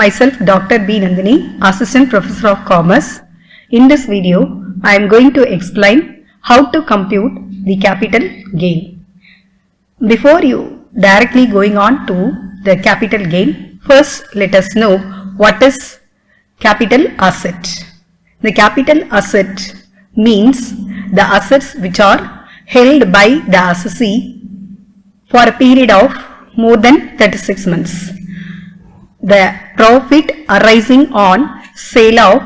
Myself Dr. B. Nandini, Assistant Professor of Commerce. In this video, I am going to explain how to compute the capital gain. Before you directly going on to the capital gain, first let us know what is capital asset. The capital asset means the assets which are held by the assessee for a period of more than 36 months. The profit arising on sale of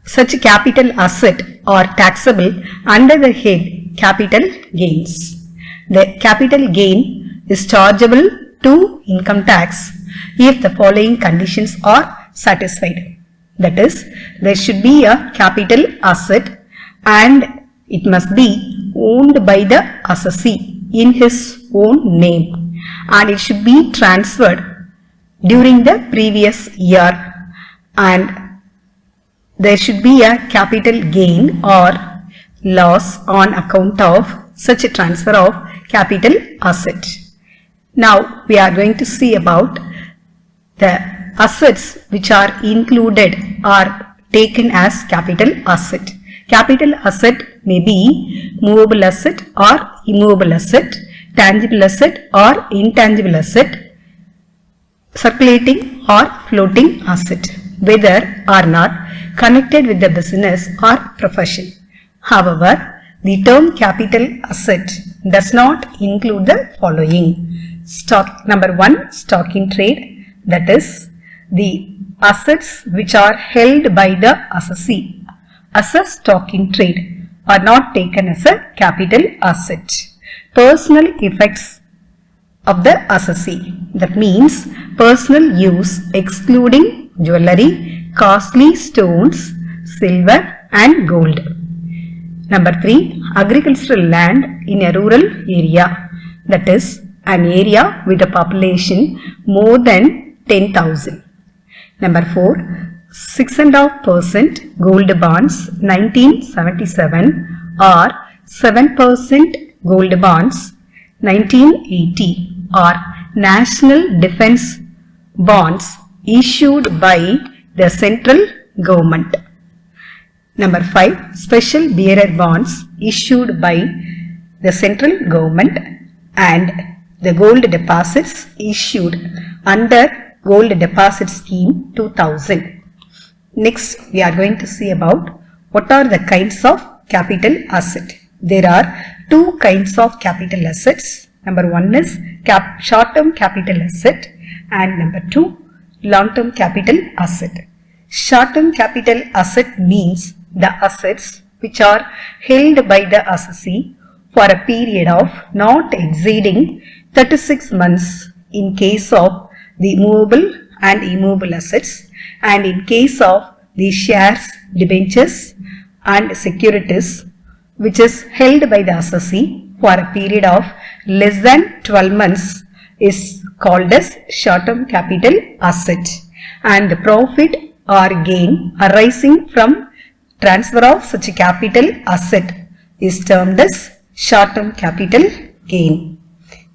such capital asset are taxable under the head capital gains. The capital gain is chargeable to income tax if the following conditions are satisfied. That is, there should be a capital asset and it must be owned by the assessee in his own name, and it should be transferred during the previous year, and there should be a capital gain or loss on account of such a transfer of capital asset. Now we are going to see about the assets which are included or taken as capital asset. Capital asset may be movable asset or immovable asset, tangible asset or intangible asset, circulating or floating asset, whether or not connected with the business or profession. However, the term capital asset does not include the following. Number 1, stock in trade, that is the assets which are held by the assessee as a stock in trade are not taken as a capital asset. Personal effects of the assessee, that means personal use excluding jewellery, costly stones, silver and gold. Number 3, agricultural land in a rural area, that is an area with a population more than 10,000. Number 4, 6.5% gold bonds 1977 or 7% gold bonds 1980 or national defense bonds issued by the central government. Number 5, special bearer bonds issued by the central government and the gold deposits issued under Gold Deposit Scheme 2000. Next, we are going to see about what are the kinds of capital asset. There are two kinds of capital assets. Number 1 is short-term capital asset and number 2, long-term capital asset. Short-term capital asset means the assets which are held by the assessee for a period of not exceeding 36 months in case of the movable and immovable assets, and in case of the shares, debentures and securities which is held by the assessee for a period of less than 12 months is called as short-term capital asset, and the profit or gain arising from transfer of such a capital asset is termed as short-term capital gain.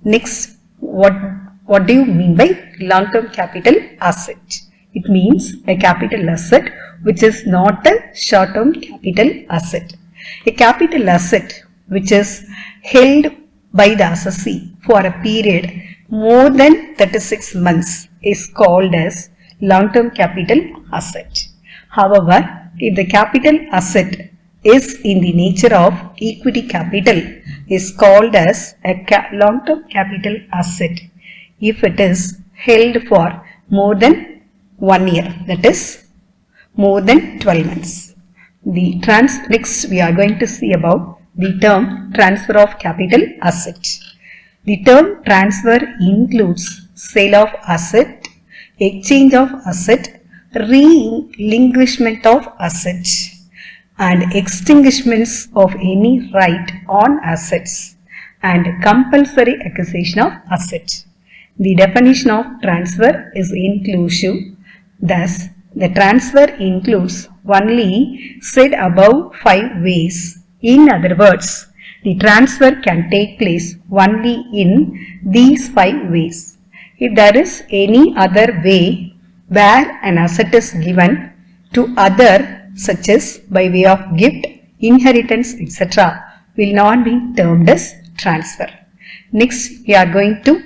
Next, what do you mean by long-term capital asset? It means a capital asset which is not a short-term capital asset. A capital asset which is held by the assessee for a period more than 36 months is called as long-term capital asset. However, if the capital asset is in the nature of equity capital, is called as a long-term capital asset if it is held for more than 1 year, that is more than 12 months. Next we are going to see about the term transfer of capital asset. The term transfer includes sale of asset, exchange of asset, relinquishment of asset and extinguishments of any right on assets and compulsory acquisition of assets. The definition of transfer is inclusive, thus the transfer includes only said above 5 ways. In other words, the transfer can take place only in these 5 ways. If there is any other way, where an asset is given to other such as by way of gift, inheritance, etc. will not be termed as transfer. Next, we are going to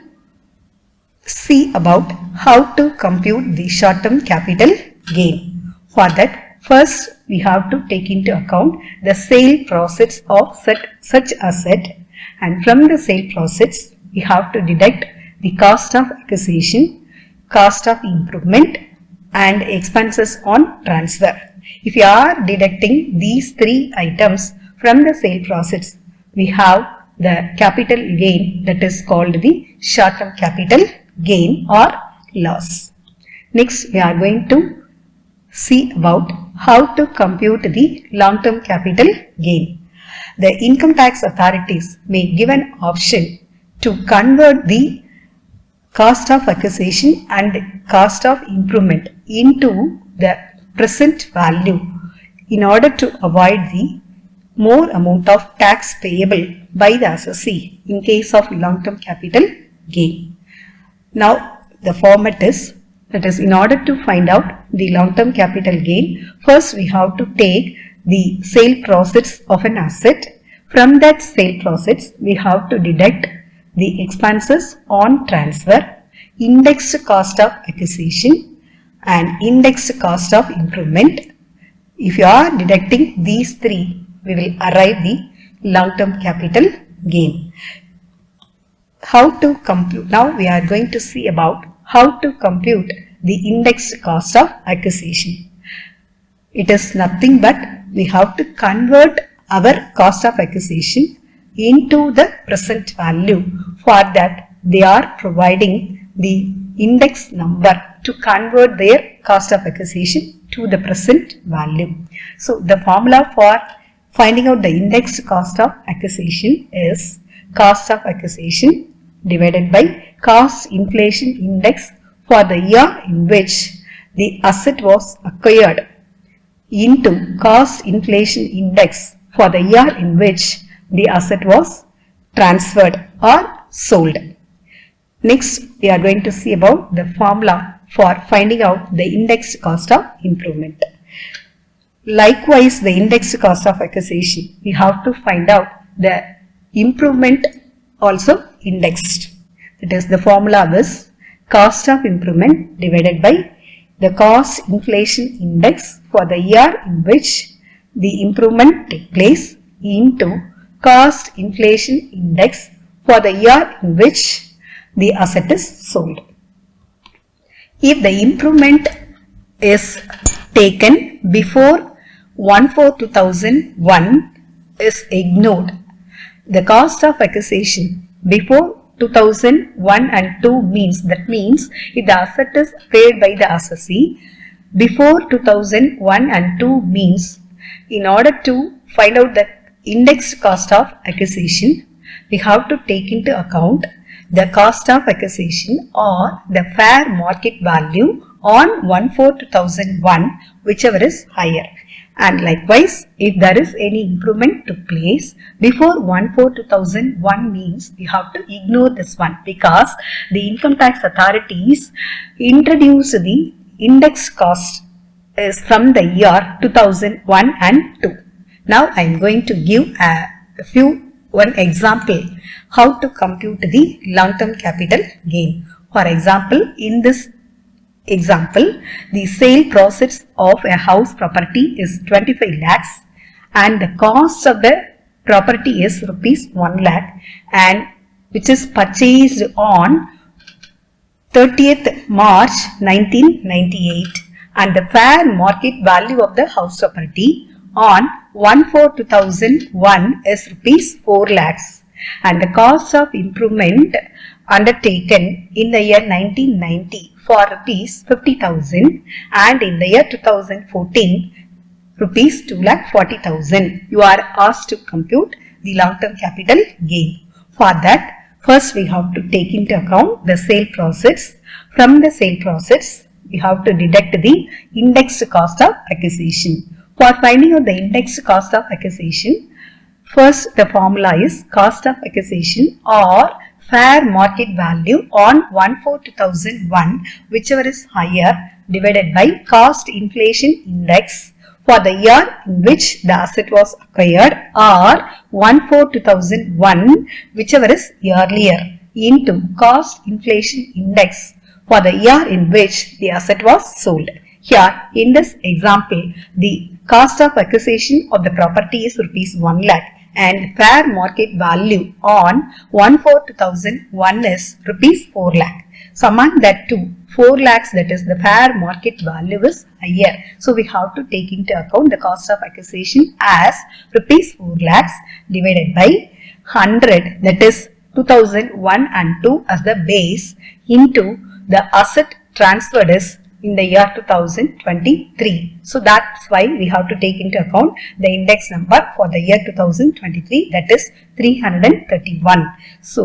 see about how to compute the short-term capital gain. For that, first we have to take into account the sale proceeds of such asset, and from the sale proceeds we have to deduct the cost of acquisition, cost of improvement and expenses on transfer. If you are deducting these three items from the sale proceeds, we have the capital gain, that is called the short-term capital gain or loss. Next, we are going to see about how to compute the long-term capital gain. The income tax authorities may give an option to convert the cost of acquisition and cost of improvement into the present value in order to avoid the more amount of tax payable by the assessee in case of long-term capital gain. Now the format is, that is, in order to find out the long-term capital gain, first we have to take the sale proceeds of an asset. From that sale proceeds we have to deduct the expenses on transfer, indexed cost of acquisition and indexed cost of improvement. If you are deducting these three, we will arrive the long-term capital gain. How to compute? Now we are going to see about how to compute the indexed cost of acquisition. It is nothing but we have to convert our cost of acquisition into the present value. For that, they are providing the index number to convert their cost of acquisition to the present value. So the formula for finding out the indexed cost of acquisition is cost of acquisition divided by cost inflation index for the year in which the asset was acquired into cost inflation index for the year in which the asset was transferred or sold. Next, we are going to see about the formula for finding out the indexed cost of improvement. Likewise, the indexed cost of acquisition, we have to find out the improvement also indexed. That is, the formula is cost of improvement divided by the cost inflation index for the year in which the improvement take place into cost inflation index for the year in which the asset is sold. If the improvement is taken before 1/4/2001 is ignored, the cost of acquisition before 2001 and 2 means, that means if the asset is paid by the assessee before 2001 and 2 means, in order to find out the indexed cost of acquisition, we have to take into account the cost of acquisition or the fair market value on 1/4/2001, whichever is higher. And likewise, if there is any improvement took place before 1/4/2001 means, we have to ignore this one, because the income tax authorities introduced the index cost is from the year 2001 and 2. Now I am going to give one example how to compute the long-term capital gain. For example, in this example, the sale proceeds of a house property is 25 lakhs and the cost of the property is rupees 1 lakh, and which is purchased on 30th March 1998, and the fair market value of the house property on 1/4/2001 is rupees 4 lakhs, and the cost of improvement undertaken in the year 1990 for rupees 50,000 and in the year 2014 rupees 2,40,000. You are asked to compute the long-term capital gain. For that, first we have to take into account the sale proceeds. From the sale proceeds, we have to deduct the indexed cost of acquisition. For finding out the indexed cost of acquisition, first the formula is cost of acquisition or fair market value on 1/4/2001, whichever is higher, divided by cost inflation index for the year in which the asset was acquired, or 1/4/2001, whichever is earlier, into cost inflation index for the year in which the asset was sold. Here, in this example, the cost of acquisition of the property is rupees 1 lakh and fair market value on 1/4/2001 is rupees 4 lakh. So, among that two, 4 lakhs, that is the fair market value, is higher. So, we have to take into account the cost of acquisition as rupees 4 lakhs divided by 100, that is 2001 and 2 as the base, into the asset transferred is in the year 2023. So that's why we have to take into account the index number for the year 2023, that is 331. So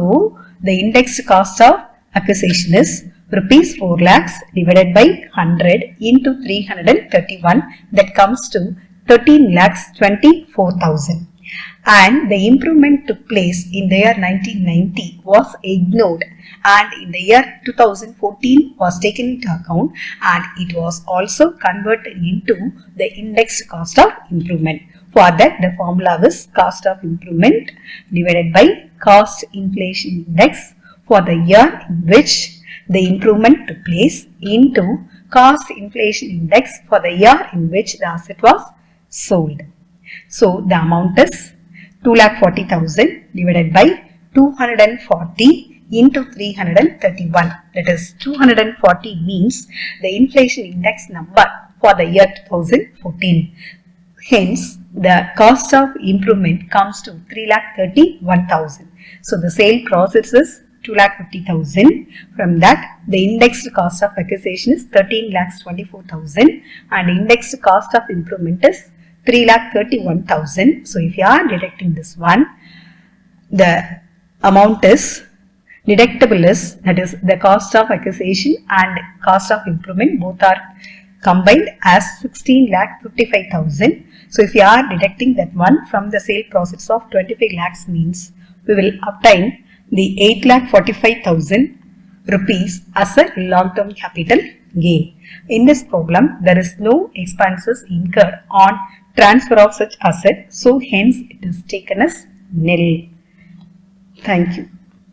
the index cost of acquisition is rupees 4 lakhs divided by 100 into 331, that comes to 13 lakhs 24,000. And the improvement took place in the year 1990 was ignored, and in the year 2014 was taken into account, and it was also converted into the index cost of improvement. For that, the formula is cost of improvement divided by cost inflation index for the year in which the improvement took place into cost inflation index for the year in which the asset was sold. So the amount is 2,40,000 divided by 240 into 331. That is 240 means the inflation index number for the year 2014. Hence, the cost of improvement comes to 3,31,000. So the sale process is 2,50,000. From that, the indexed cost of acquisition is 13,24,000 and indexed cost of improvement is 3,31,000. So if you are deducting this one, the amount is deductible is, that is the cost of acquisition and cost of improvement, both are combined as 16,55,000. So if you are deducting that one from the sale process of 25 lakhs, means we will obtain the 8,45,000 rupees as a long-term capital gain. In this problem, there is no expenses incurred on transfer of such asset, so hence it is taken as nil. Thank you.